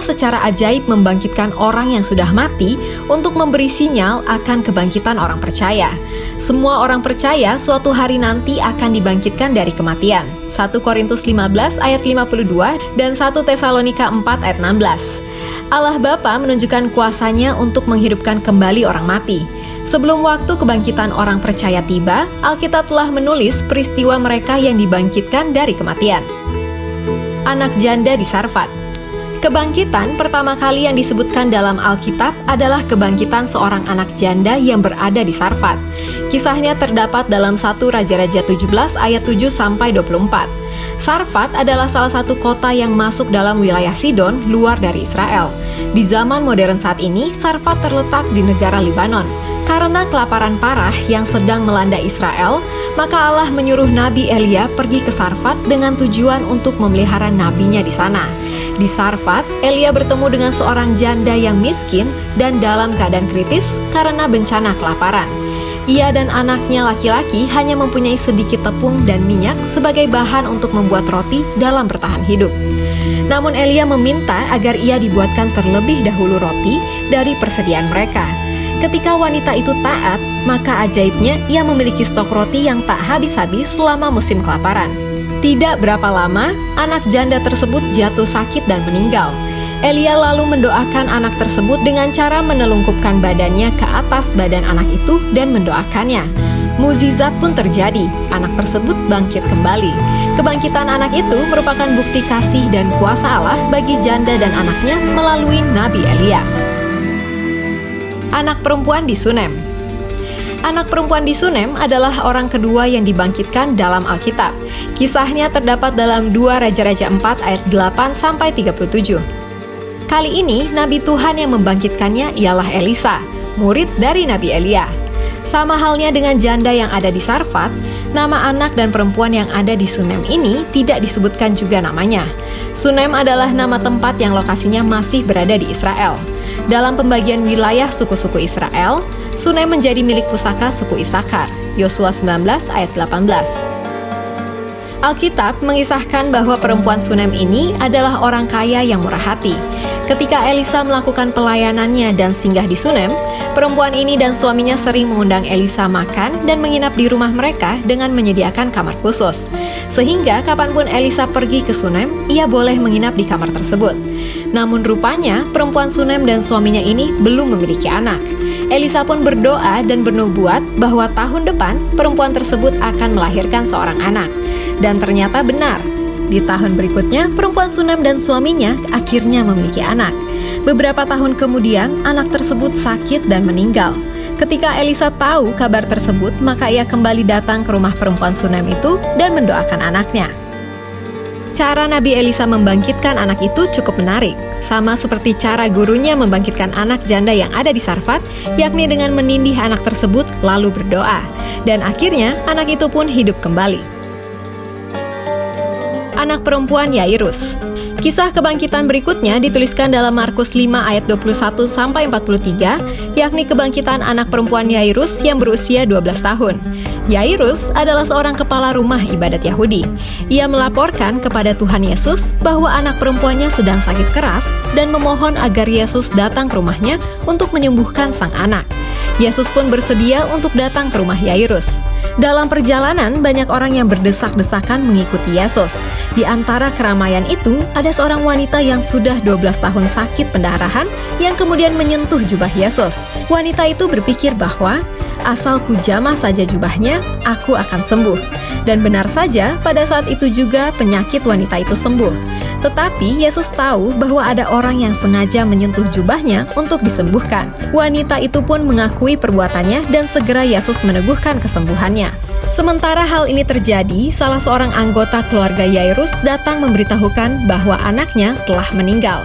secara ajaib membangkitkan orang yang sudah mati untuk memberi sinyal akan kebangkitan orang percaya. Semua orang percaya suatu hari nanti akan dibangkitkan dari kematian. 1 Korintus 15 ayat 52 dan 1 Tesalonika 4 ayat 16. Allah Bapa menunjukkan kuasa-Nya untuk menghidupkan kembali orang mati. Sebelum waktu kebangkitan orang percaya tiba, Alkitab telah menulis peristiwa mereka yang dibangkitkan dari kematian. Anak janda di Sarfat. Kebangkitan pertama kali yang disebutkan dalam Alkitab adalah kebangkitan seorang anak janda yang berada di Sarfat. Kisahnya terdapat dalam 1 Raja-Raja 17 ayat 7-24. Sarfat adalah salah satu kota yang masuk dalam wilayah Sidon, luar dari Israel. Di zaman modern saat ini, Sarfat terletak di negara Libanon. Karena kelaparan parah yang sedang melanda Israel, maka Allah menyuruh Nabi Elia pergi ke Sarfat dengan tujuan untuk memelihara nabinya di sana. Di Sarfat, Elia bertemu dengan seorang janda yang miskin dan dalam keadaan kritis karena bencana kelaparan. Ia dan anaknya laki-laki hanya mempunyai sedikit tepung dan minyak sebagai bahan untuk membuat roti dalam bertahan hidup. Namun Elia meminta agar ia dibuatkan terlebih dahulu roti dari persediaan mereka. Ketika wanita itu taat, maka ajaibnya ia memiliki stok roti yang tak habis-habis selama musim kelaparan. Tidak berapa lama, anak janda tersebut jatuh sakit dan meninggal. Elia lalu mendoakan anak tersebut dengan cara menelungkupkan badannya ke atas badan anak itu dan mendoakannya. Mukjizat pun terjadi, anak tersebut bangkit kembali. Kebangkitan anak itu merupakan bukti kasih dan kuasa Allah bagi janda dan anaknya melalui Nabi Elia. Anak perempuan di Sunem. Anak perempuan di Sunem adalah orang kedua yang dibangkitkan dalam Alkitab. Kisahnya terdapat dalam 2 Raja-Raja 4 ayat 8-37. Kali ini, Nabi Tuhan yang membangkitkannya ialah Elisa, murid dari Nabi Elia. Sama halnya dengan janda yang ada di Sarfat, nama anak dan perempuan yang ada di Sunem ini tidak disebutkan juga namanya. Sunem adalah nama tempat yang lokasinya masih berada di Israel. Dalam pembagian wilayah suku-suku Israel, Sunem menjadi milik pusaka suku Isakar. Yosua 19 ayat 18. Alkitab mengisahkan bahwa perempuan Sunem ini adalah orang kaya yang murah hati. Ketika Elisa melakukan pelayanannya dan singgah di Sunem, perempuan ini dan suaminya sering mengundang Elisa makan dan menginap di rumah mereka dengan menyediakan kamar khusus. Sehingga kapanpun Elisa pergi ke Sunem, ia boleh menginap di kamar tersebut. Namun rupanya perempuan Sunem dan suaminya ini belum memiliki anak. Elisa pun berdoa dan bernubuat bahwa tahun depan perempuan tersebut akan melahirkan seorang anak. Dan ternyata benar. Di tahun berikutnya, perempuan Sunem dan suaminya akhirnya memiliki anak. Beberapa tahun kemudian, anak tersebut sakit dan meninggal. Ketika Elisa tahu kabar tersebut, maka ia kembali datang ke rumah perempuan Sunem itu dan mendoakan anaknya. Cara Nabi Elisa membangkitkan anak itu cukup menarik, sama seperti cara gurunya membangkitkan anak janda yang ada di Sarfat, yakni dengan menindih anak tersebut lalu berdoa. Dan akhirnya anak itu pun hidup kembali. Anak perempuan Yairus. Kisah kebangkitan berikutnya dituliskan dalam Markus 5 ayat 21-43, yakni kebangkitan anak perempuan Yairus yang berusia 12 tahun. Yairus adalah seorang kepala rumah ibadat Yahudi. Ia melaporkan kepada Tuhan Yesus bahwa anak perempuannya sedang sakit keras dan memohon agar Yesus datang ke rumahnya untuk menyembuhkan sang anak. Yesus pun bersedia untuk datang ke rumah Yairus. Dalam perjalanan, banyak orang yang berdesak-desakan mengikuti Yesus. Di antara keramaian itu, ada seorang wanita yang sudah 12 tahun sakit pendarahan yang kemudian menyentuh jubah Yesus. Wanita itu berpikir bahwa, asal ku jamah saja jubahnya, aku akan sembuh. Dan benar saja, pada saat itu juga penyakit wanita itu sembuh. Tetapi Yesus tahu bahwa ada orang yang sengaja menyentuh jubahnya untuk disembuhkan. Wanita itu pun mengakui perbuatannya dan segera Yesus meneguhkan kesembuhannya. Sementara hal ini terjadi, salah seorang anggota keluarga Yairus datang memberitahukan bahwa anaknya telah meninggal.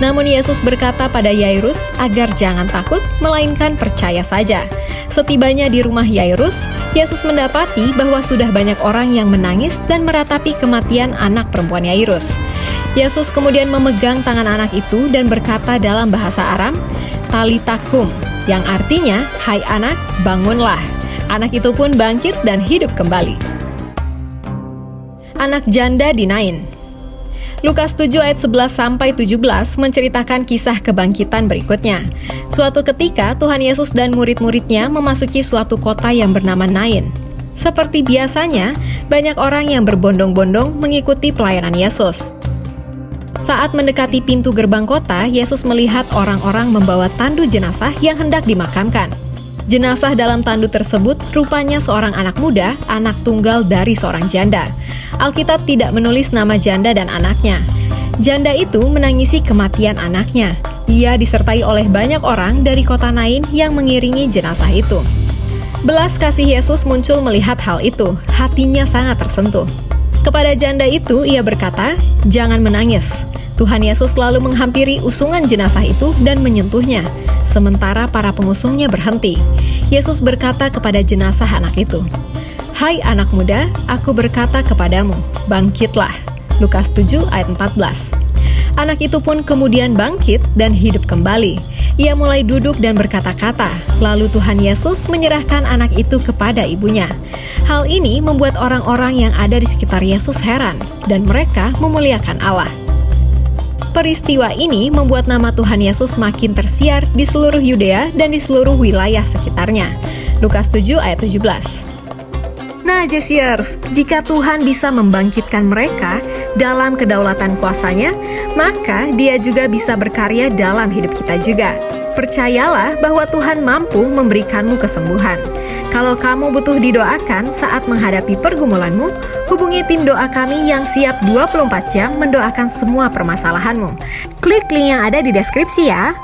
Namun Yesus berkata pada Yairus agar jangan takut, melainkan percaya saja. Setibanya di rumah Yairus, Yesus mendapati bahwa sudah banyak orang yang menangis dan meratapi kematian anak perempuan Yairus. Yesus kemudian memegang tangan anak itu dan berkata dalam bahasa Aram, "Talita kum," yang artinya, "Hai anak, bangunlah." Anak itu pun bangkit dan hidup kembali. Anak janda di Nain. Lukas 7 ayat 11-17 menceritakan kisah kebangkitan berikutnya. Suatu ketika Tuhan Yesus dan murid-muridnya memasuki suatu kota yang bernama Nain. Seperti biasanya, banyak orang yang berbondong-bondong mengikuti pelayanan Yesus. Saat mendekati pintu gerbang kota, Yesus melihat orang-orang membawa tandu jenazah yang hendak dimakamkan. Jenazah dalam tandu tersebut rupanya seorang anak muda, anak tunggal dari seorang janda. Alkitab tidak menulis nama janda dan anaknya. Janda itu menangisi kematian anaknya. Ia disertai oleh banyak orang dari kota Nain yang mengiringi jenazah itu. Belas kasih Yesus muncul melihat hal itu. Hatinya sangat tersentuh. Kepada janda itu, ia berkata, "Jangan menangis." Tuhan Yesus lalu menghampiri usungan jenazah itu dan menyentuhnya. Sementara para pengusungnya berhenti. Yesus berkata kepada jenazah anak itu, "Hai anak muda, aku berkata kepadamu, bangkitlah." Lukas 7 ayat 14. Anak itu pun kemudian bangkit dan hidup kembali. Ia mulai duduk dan berkata-kata. Lalu Tuhan Yesus menyerahkan anak itu kepada ibunya. Hal ini membuat orang-orang yang ada di sekitar Yesus heran, dan mereka memuliakan Allah. Peristiwa ini membuat nama Tuhan Yesus makin tersiar di seluruh Yudea dan di seluruh wilayah sekitarnya. Lukas 7 ayat 17. Nah, Jesiers, jika Tuhan bisa membangkitkan mereka dalam kedaulatan kuasa-Nya, maka Dia juga bisa berkarya dalam hidup kita juga. Percayalah bahwa Tuhan mampu memberikanmu kesembuhan. Kalau kamu butuh didoakan saat menghadapi pergumulanmu, hubungi tim doa kami yang siap 24 jam mendoakan semua permasalahanmu. Klik link yang ada di deskripsi ya.